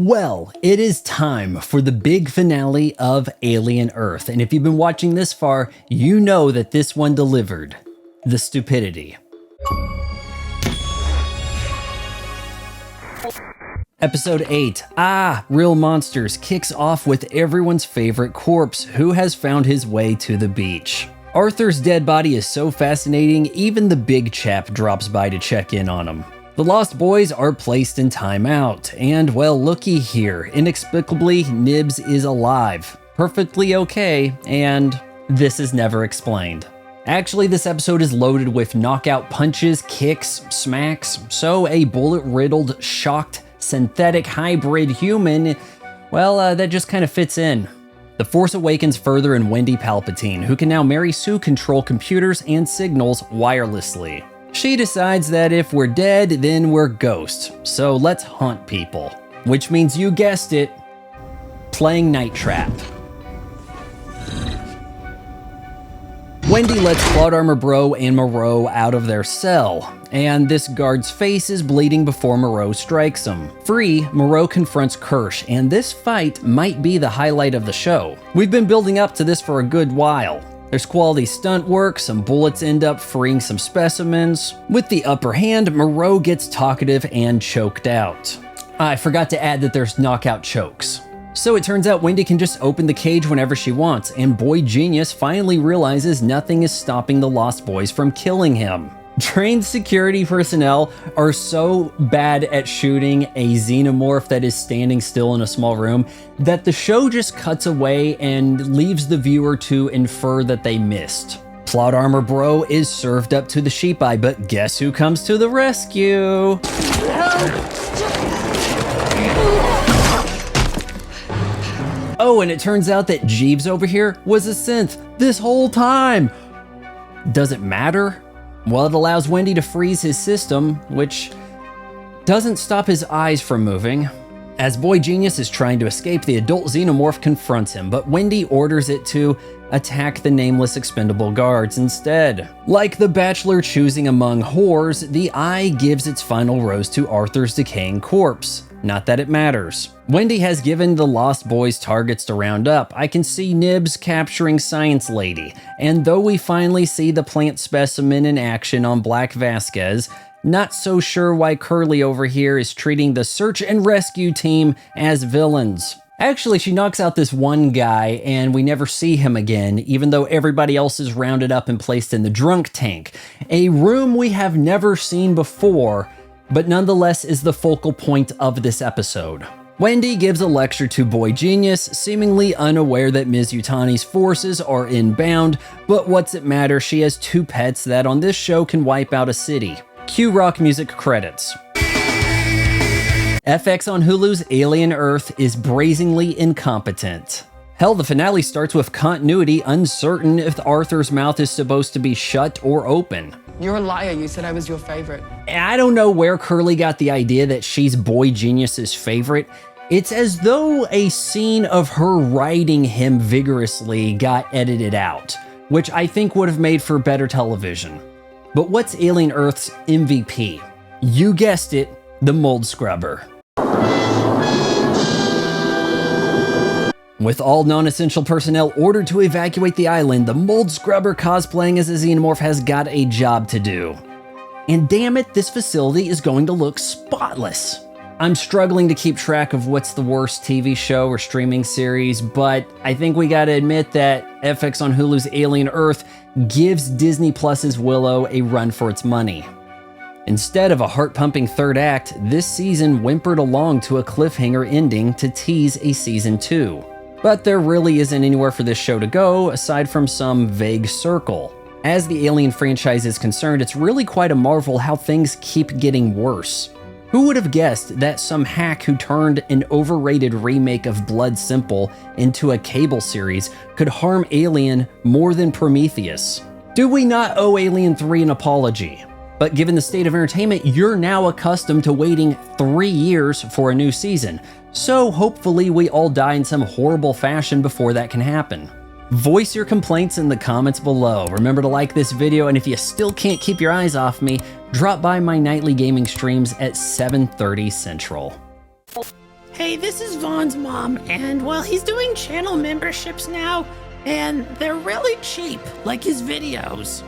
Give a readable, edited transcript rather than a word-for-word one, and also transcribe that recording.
Well, it is time for the big finale of Alien Earth, and if you've been watching this far, you know that this one delivered. The stupidity. Episode 8, Real Monsters, kicks off with everyone's favorite corpse, who has found his way to the beach. Arthur's dead body is so fascinating, even the big chap drops by to check in on him. The Lost Boys are placed in timeout, and well, looky here, inexplicably, Nibs is alive, perfectly okay, and this is never explained. Actually, this episode is loaded with knockout punches, kicks, smacks, so a bullet-riddled, shocked, synthetic hybrid human, well, that just kind of fits in. The Force awakens further in Wendy Palpatine, who can now Mary Sue control computers and signals wirelessly. She decides that if we're dead, then we're ghosts, so let's hunt people. Which means, you guessed it, playing Night Trap. Wendy lets Plot Armor Bro and Moreau out of their cell, and this guard's face is bleeding before Moreau strikes him. Free, Moreau confronts Kirsch, and this fight might be the highlight of the show. We've been building up to this for a good while. There's quality stunt work, some bullets end up freeing some specimens. With the upper hand, Moreau gets talkative and choked out. I forgot to add that there's knockout chokes. So it turns out Wendy can just open the cage whenever she wants, and Boy Genius finally realizes nothing is stopping the Lost Boys from killing him. Trained security personnel are so bad at shooting a xenomorph that is standing still in a small room that the show just cuts away and leaves the viewer to infer that they missed. Plot Armor Bro is served up to the sheep eye, but guess who comes to the rescue? Oh, and it turns out that Jeeves over here was a synth this whole time. Does it matter? Well, it allows Wendy to freeze his system, which doesn't stop his eyes from moving. As Boy Genius is trying to escape, the adult xenomorph confronts him, but Wendy orders it to attack the nameless expendable guards instead. Like the Bachelor choosing among whores, the eye gives its final rose to Arthur's decaying corpse. Not that it matters. Wendy has given the Lost Boys targets to round up. I can see Nibs capturing Science Lady, and though we finally see the plant specimen in action on Black Vasquez, not so sure why Curly over here is treating the search and rescue team as villains. Actually, she knocks out this one guy, and we never see him again, even though everybody else is rounded up and placed in the drunk tank, a room we have never seen before, but nonetheless is the focal point of this episode. Wendy gives a lecture to Boy Genius, seemingly unaware that Ms. Yutani's forces are inbound, but what's it matter, she has two pets that on this show can wipe out a city. Cue rock music credits. FX on Hulu's Alien Earth is brazenly incompetent. Hell, the finale starts with continuity uncertain if Arthur's mouth is supposed to be shut or open. You're a liar, you said I was your favorite. I don't know where Curly got the idea that she's Boy Genius's favorite. It's as though a scene of her riding him vigorously got edited out, which I think would have made for better television. But what's Alien Earth's MVP? You guessed it, the mold scrubber. With all non-essential personnel ordered to evacuate the island, the mold scrubber cosplaying as a xenomorph has got a job to do. And damn it, this facility is going to look spotless. I'm struggling to keep track of what's the worst TV show or streaming series, but I think we gotta admit that FX on Hulu's Alien Earth gives Disney Plus's Willow a run for its money. Instead of a heart-pumping third act, this season whimpered along to a cliffhanger ending to tease a season 2. But there really isn't anywhere for this show to go aside from some vague circle. As the Alien franchise is concerned, it's really quite a marvel how things keep getting worse. Who would have guessed that some hack who turned an overrated remake of Blood Simple into a cable series could harm Alien more than Prometheus? Do we not owe Alien 3 an apology? But given the state of entertainment, you're now accustomed to waiting 3 years for a new season. So hopefully we all die in some horrible fashion before that can happen. Voice your complaints in the comments below. Remember to like this video, and if you still can't keep your eyes off me, drop by my nightly gaming streams at 7:30 Central. Hey, this is Vaughn's mom, and well, he's doing channel memberships now, and they're really cheap, like his videos.